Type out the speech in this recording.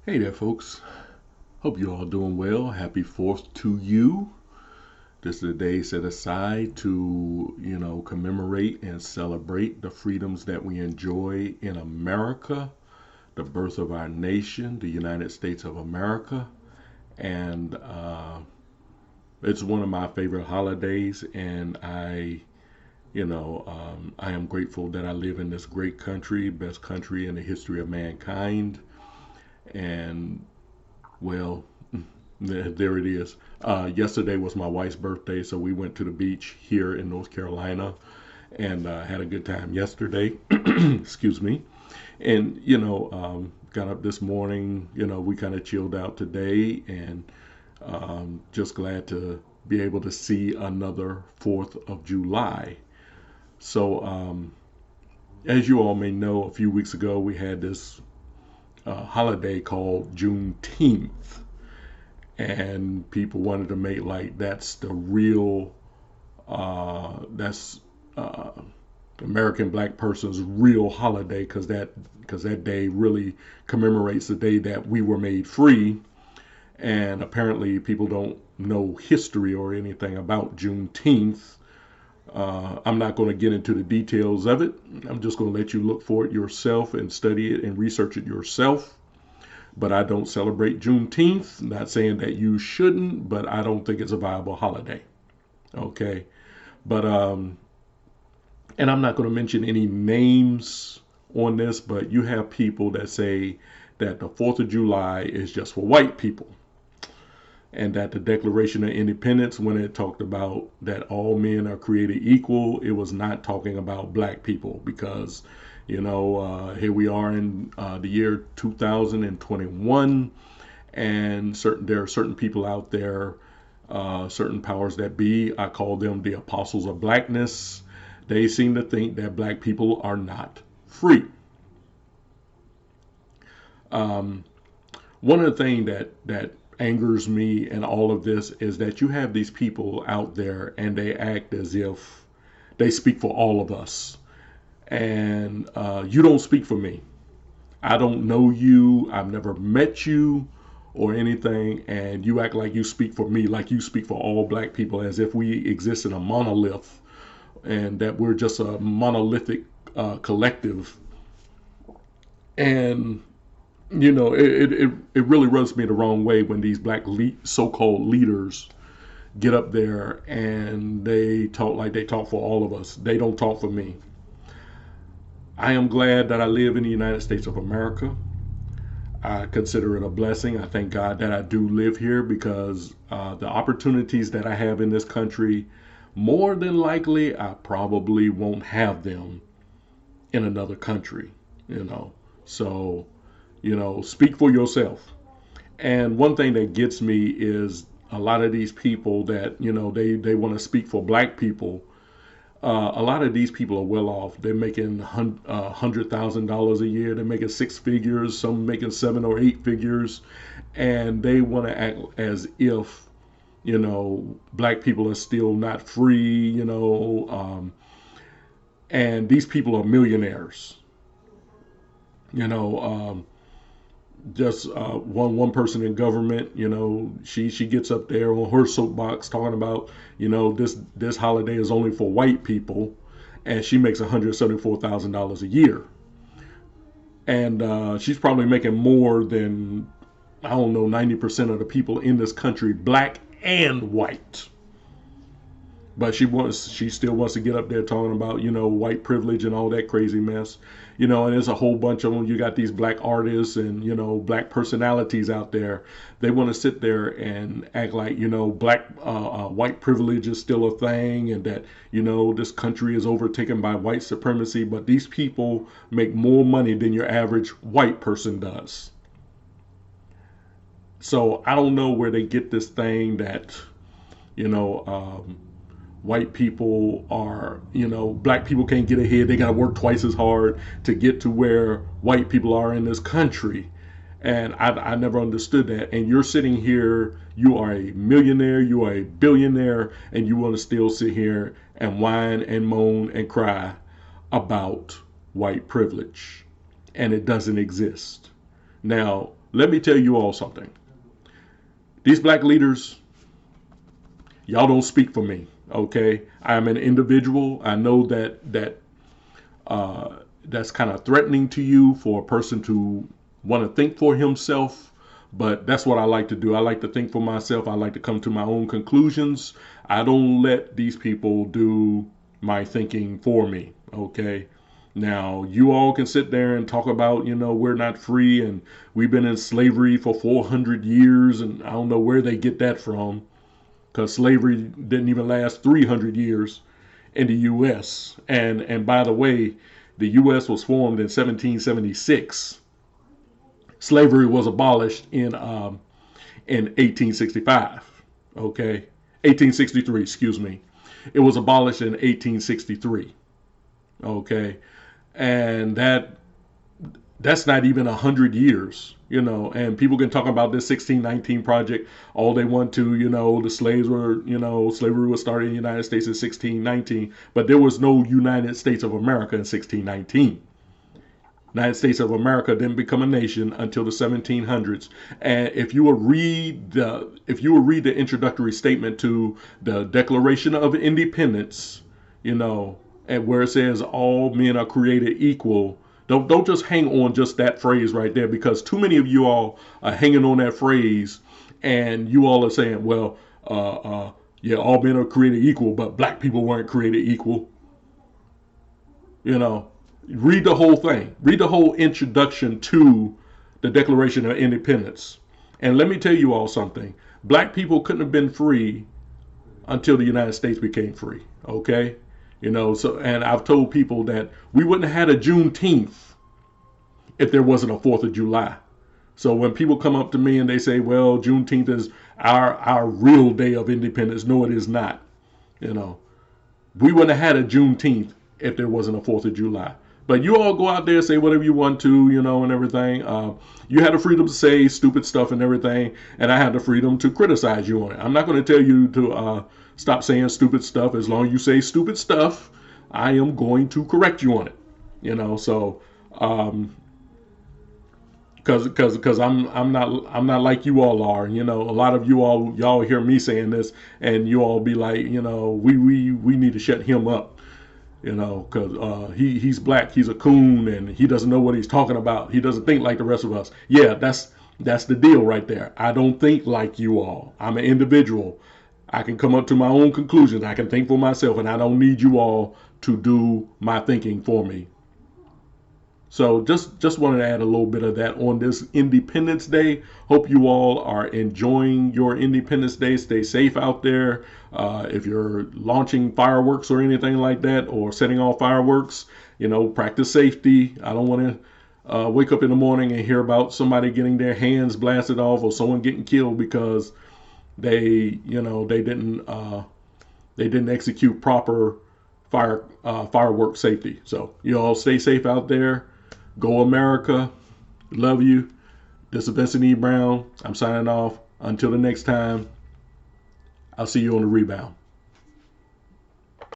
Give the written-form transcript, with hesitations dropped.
Hey there, folks. Hope you're all doing well. Happy 4th to you. This is a day set aside to, commemorate and celebrate the freedoms that we enjoy in America, the birth of our nation, the United States of America. And it's one of my favorite holidays. And I am grateful that I live in this great country, best country in the history of mankind. And well, there it is. Yesterday was my wife's birthday, so we went to the beach here in North Carolina and had a good time yesterday. Excuse me. And, got up this morning, we kind of chilled out today and just glad to be able to see another 4th of July. So, as you all may know, a few weeks ago we had this holiday called Juneteenth, and people wanted to make like that's the real that's American black person's real holiday because that day really commemorates the day that we were made free. And apparently people don't know history or anything about Juneteenth. I'm not going to get into the details of it. I'm just going to let you look for it yourself and study it and research it yourself. But I don't celebrate Juneteenth. Not saying that you shouldn't, but I don't think it's a viable holiday. Okay. But and I'm not going to mention any names on this, but you have people that say that the 4th of July is just for white people, and that the Declaration of Independence, when it talked about that all men are created equal, it was not talking about black people because, here we are in the year 2021, and there are certain people out there, certain powers that be. I call them the apostles of blackness. They seem to think that black people are not free. Um, One of the things that angers me in all of this is that you have these people out there and they act as if they speak for all of us, and you don't speak for me. I don't know you. I've never met you or anything, and you act like you speak for me, like you speak for all black people, as if we exist in a monolith and that we're just a monolithic collective. And it really rubs me the wrong way when these so-called leaders get up there and they talk like they talk for all of us. They don't talk for me. I am glad that I live in the United States of America. I consider it a blessing. I thank God that I do live here because the opportunities that I have in this country, more than likely, I probably won't have them in another country, you know. So, speak for yourself. And one thing that gets me is a lot of these people that, they want to speak for black people. A lot of these people are well off. They're making $100,000 a year. They're making six figures. Some making seven or eight figures, and they want to act as if black people are still not free. And these people are millionaires. You know, just one person in government. She gets up there on her soapbox talking about this holiday is only for white people, and she makes $174,000 a year, and she's probably making more than, I don't know, 90% of the people in this country, black and white. But she still wants to get up there talking about white privilege and all that crazy mess. And there's a whole bunch of them. You got these black artists and black personalities out there. They want to sit there and act like black white privilege is still a thing, and that this country is overtaken by white supremacy. But these people make more money than your average white person does. So I don't know where they get this thing that you know white people are, black people can't get ahead. They got to work twice as hard to get to where white people are in this country. And I never understood that. And you're sitting here, you are a millionaire, you are a billionaire, and you want to still sit here and whine and moan and cry about white privilege. And it doesn't exist. Now, let me tell you all something. These black leaders, y'all don't speak for me. Okay, I'm an individual. I know that's kind of threatening to you for a person to want to think for himself, but that's what I like to do. I like to think for myself. I like to come to my own conclusions. I don't let these people do my thinking for me. Okay. Now, you all can sit there and talk about, we're not free and we've been in slavery for 400 years, and I don't know where they get that from, because slavery didn't even last 300 years in the U.S. And by the way, the U.S. was formed in 1776. Slavery was abolished in 1865. Okay, 1863. Excuse me. It was abolished in 1863. Okay, and that's not even 100 years, and people can talk about this 1619 project all they want to. The slaves were, slavery was started in the United States in 1619, but there was no United States of America in 1619. United States of America didn't become a nation until the 1700s. And if you will read the introductory statement to the Declaration of Independence, and where it says all men are created equal, don't just hang on just that phrase right there, because too many of you all are hanging on that phrase, and you all are saying, well, yeah, all men are created equal, but black people weren't created equal. Read the whole thing. Read the whole introduction to the Declaration of Independence. And let me tell you all something. Black people couldn't have been free until the United States became free. Okay? So, and I've told people that we wouldn't have had a Juneteenth if there wasn't a 4th of July. So when people come up to me and they say, well, Juneteenth is our real day of independence. No, it is not. We wouldn't have had a Juneteenth if there wasn't a 4th of July. But you all go out there, say whatever you want to, and everything. You had the freedom to say stupid stuff and everything, and I had the freedom to criticize you on it. I'm not going to tell you to stop saying stupid stuff. As long as you say stupid stuff, I am going to correct you on it. So because I'm not like you all are. A lot of y'all hear me saying this, and you all be like, we need to shut him up. Because he's black, he's a coon, and he doesn't know what he's talking about. He doesn't think like the rest of us. Yeah, that's the deal right there. I don't think like you all. I'm an individual. I can come up to my own conclusions. I can think for myself, and I don't need you all to do my thinking for me. So just wanted to add a little bit of that on this Independence Day. Hope you all are enjoying your Independence Day. Stay safe out there. If you're launching fireworks or anything like that, or setting off fireworks, practice safety. I don't want to wake up in the morning and hear about somebody getting their hands blasted off or someone getting killed because they didn't execute proper firework safety. So you all stay safe out there. Go America. Love you. This is Vincent E. Brown. I'm signing off. Until the next time, I'll see you on the rebound.